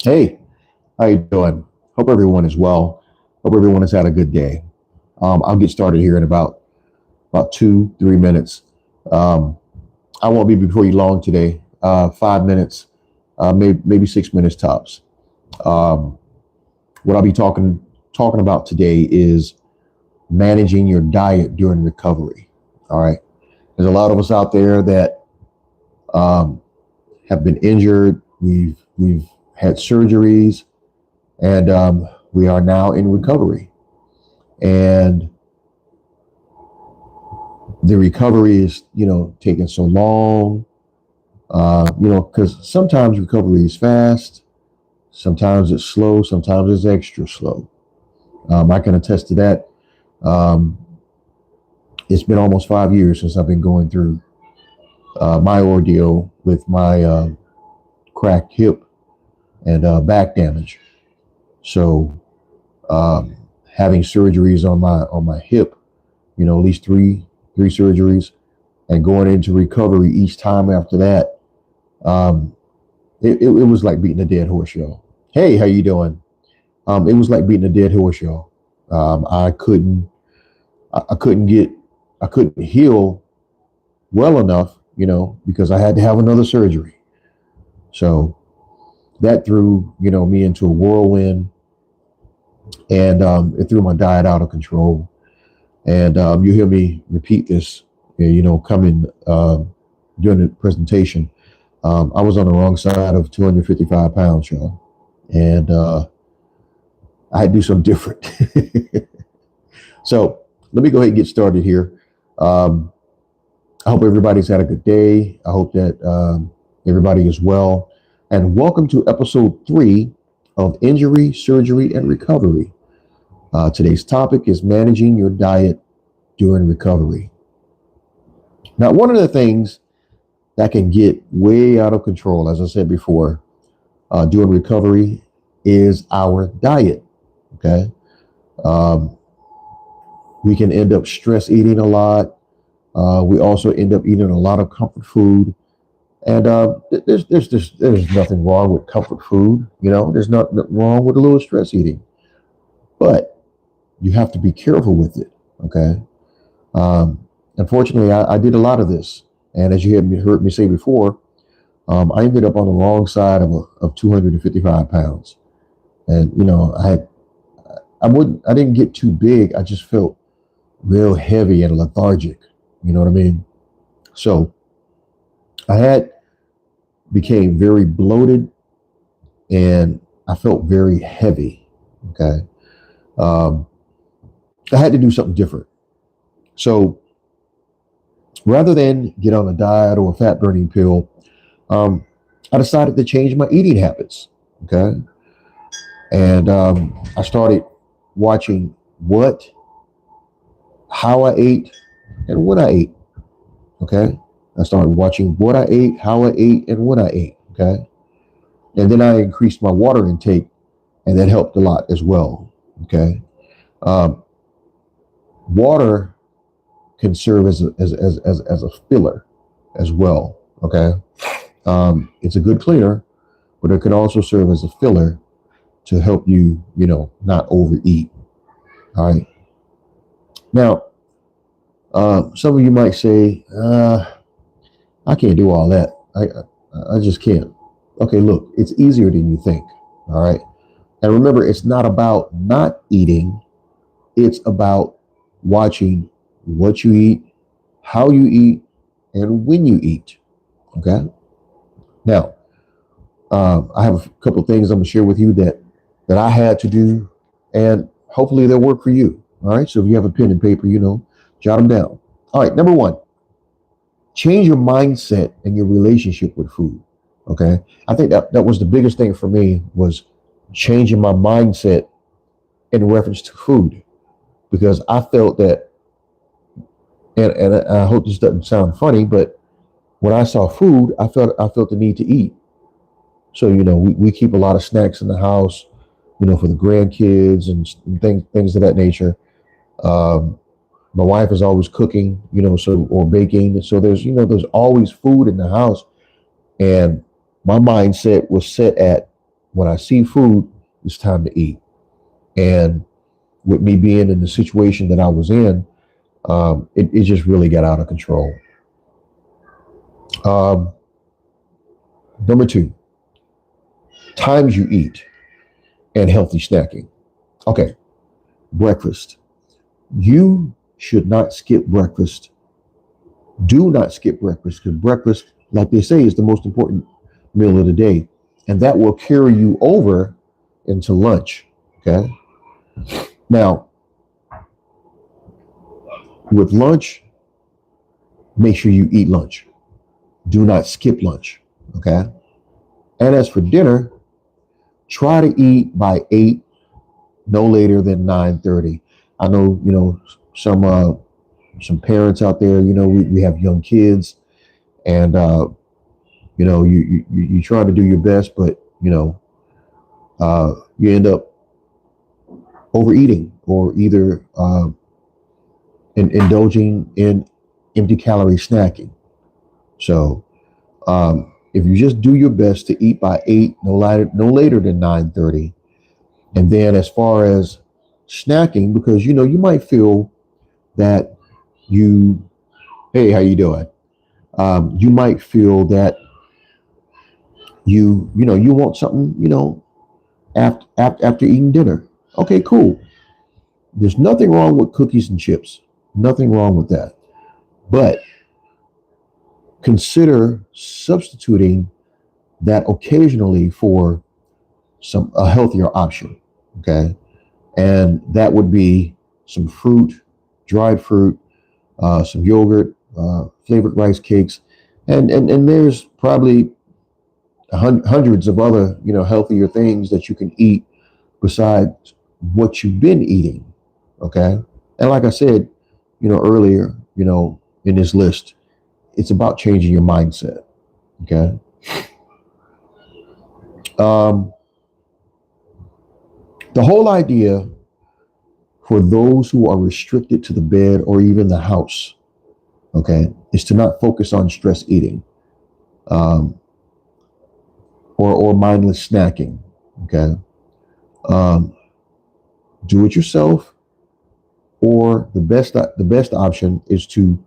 Hey, how you doing? Hope everyone is well. Hope everyone has had a good day. I'll get started here in about 2, 3 minutes. Um, I won't be before you long today. 5 minutes, maybe 6 minutes tops. Um, what I'll be talking about today is managing your diet during recovery. All right. There's a lot of us out there that um, have been injured. We've had surgeries, and we are now in recovery. And the recovery is, taking so long, because sometimes recovery is fast, sometimes it's slow, sometimes it's extra slow. I can attest to that. Um, it's been almost 5 years since I've been going through my ordeal with my cracked hip and back damage. So um, having surgeries on my hip, at least three surgeries, and going into recovery each time after that, um, it was like beating a dead horse, y'all. Hey, how you doing? It was like beating a dead horse, y'all. I couldn't, I couldn't get, I couldn't heal well enough, because I had to have another surgery. So that threw, me into a whirlwind, and it threw my diet out of control. And you hear me repeat this, coming during the presentation. I was on the wrong side of 255 pounds, y'all. And I had to do something different. So let me go ahead and get started here. Um, I hope everybody's had a good day. I hope that everybody is well. And welcome to episode 3 of Injury, Surgery, and Recovery. Today's topic is managing your diet during recovery. Now, one of the things that can get way out of control, as I said before, during recovery is our diet. Okay. Um, we can end up stress eating a lot. We also end up eating a lot of comfort food. And there's nothing wrong with comfort food. There's nothing wrong with a little stress eating, but you have to be careful with it. Okay. Unfortunately, I did a lot of this. And as you heard me say before, I ended up on the wrong side of 255 pounds. And, I didn't get too big. I just felt real heavy and lethargic. You know what I mean? So I became very bloated, and I felt very heavy. Okay. Um, I had to do something different. So rather than get on a diet or a fat burning pill, um, I decided to change my eating habits. Okay. And I started watching how I ate, and what I ate. Okay. I started watching what I ate, how I ate, and what I ate. Okay. And then I increased my water intake, and that helped a lot as well. Okay. Um, Water can serve as a filler as well. Okay. It's a good cleaner, but it can also serve as a filler to help you, not overeat. All right. Now, some of you might say, I can't do all that. I just can't. Okay, look, it's easier than you think. All right. And remember, it's not about not eating. It's about watching what you eat, how you eat, and when you eat. Okay. Now, I have a couple of things I'm gonna share with you that I had to do, and hopefully they'll work for you. All right. So if you have a pen and paper, jot them down. All right. Number one, change your mindset and your relationship with food. Okay. I think that was the biggest thing for me, was changing my mindset in reference to food, because I felt that, and I hope this doesn't sound funny, but when I saw food, I felt the need to eat. So, we keep a lot of snacks in the house, for the grandkids and things of that nature. Um, my wife is always cooking, or baking. So there's always food in the house. And my mindset was set at, when I see food, it's time to eat. And with me being in the situation that I was in, it just really got out of control. Um, Number two, times you eat and healthy snacking. Okay, breakfast. You should not skip breakfast. Do not skip breakfast because breakfast, like they say, is the most important meal of the day. And that will carry you over into lunch. Okay. Now, with lunch, make sure you eat lunch. Do not skip lunch. Okay. And as for dinner, try to eat by 8, no later than 9:30. I know, some parents out there, we have young kids, and you try to do your best, but you end up overeating or either indulging in empty calorie snacking. So if you just do your best to eat by 8, no later than 9:30, and then as far as snacking, because you might feel that you, hey, how you doing? You might feel that you want something, after eating dinner. Okay, cool. There's nothing wrong with cookies and chips. Nothing wrong with that. But consider substituting that occasionally for a healthier option. Okay. And that would be some fruit, dried fruit, some yogurt, flavored rice cakes, and there's probably hundreds of other healthier things that you can eat besides what you've been eating. Okay. And like I said, earlier, in this list, it's about changing your mindset. Okay. The whole idea for those who are restricted to the bed or even the house, okay, is to not focus on stress eating, or mindless snacking. Okay. Do it yourself, or the best option is to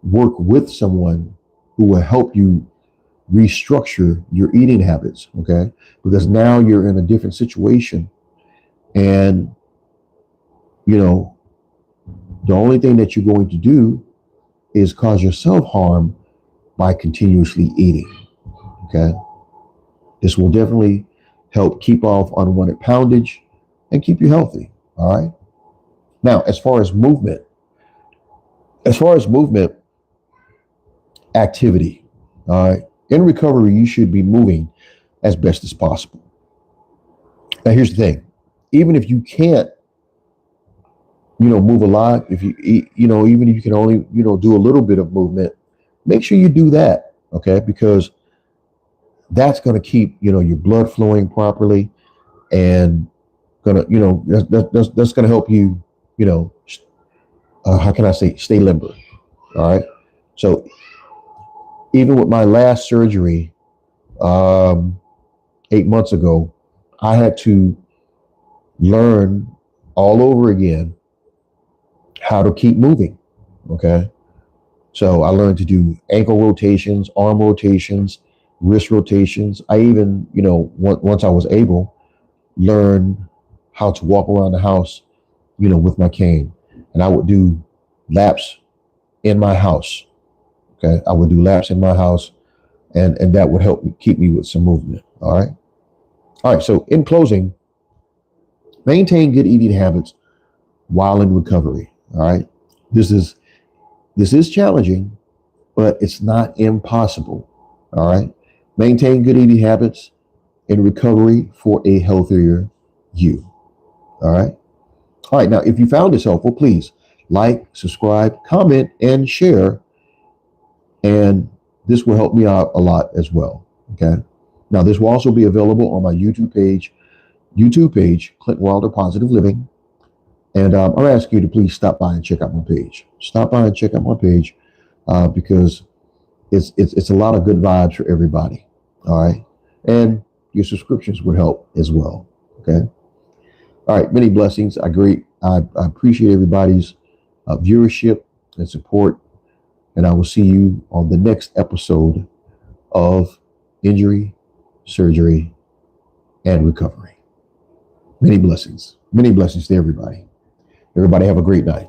work with someone who will help you restructure your eating habits. Okay. Because now you're in a different situation, and the only thing that you're going to do is cause yourself harm by continuously eating. Okay. This will definitely help keep off unwanted poundage and keep you healthy. All right. Now, as far as movement, activity. All right. In recovery, you should be moving as best as possible. Now, here's the thing. Even if you can't, move a lot, if you, even if you can only, do a little bit of movement, make sure you do that. Okay. Because that's going to keep, your blood flowing properly, and that's going to help you, how can I say, stay limber. All right. So even with my last surgery, 8 months ago, I had to learn all over again how to keep moving. Okay. So I learned to do ankle rotations, arm rotations, wrist rotations. I even, once I was able, learn how to walk around the house, with my cane. And I would do laps in my house. Okay. I would do laps in my house, and that would help keep me with some movement. All right. All right. So in closing, maintain good eating habits while in recovery. All right. This is challenging, but it's not impossible. All right. Maintain good eating habits in recovery for a healthier you. All right. All right. Now, if you found this helpful, please like, subscribe, comment, and share. And this will help me out a lot as well. Okay. Now, this will also be available on my YouTube page, Clint Wilder Positive Living. And I'll ask you to please stop by and check out my page. Stop by and check out my page, because it's a lot of good vibes for everybody. All right. And your subscriptions would help as well. Okay. All right. Many blessings. I appreciate everybody's viewership and support. And I will see you on the next episode of Injury, Surgery, and Recovery. Many blessings. Many blessings to everybody. Everybody have a great night.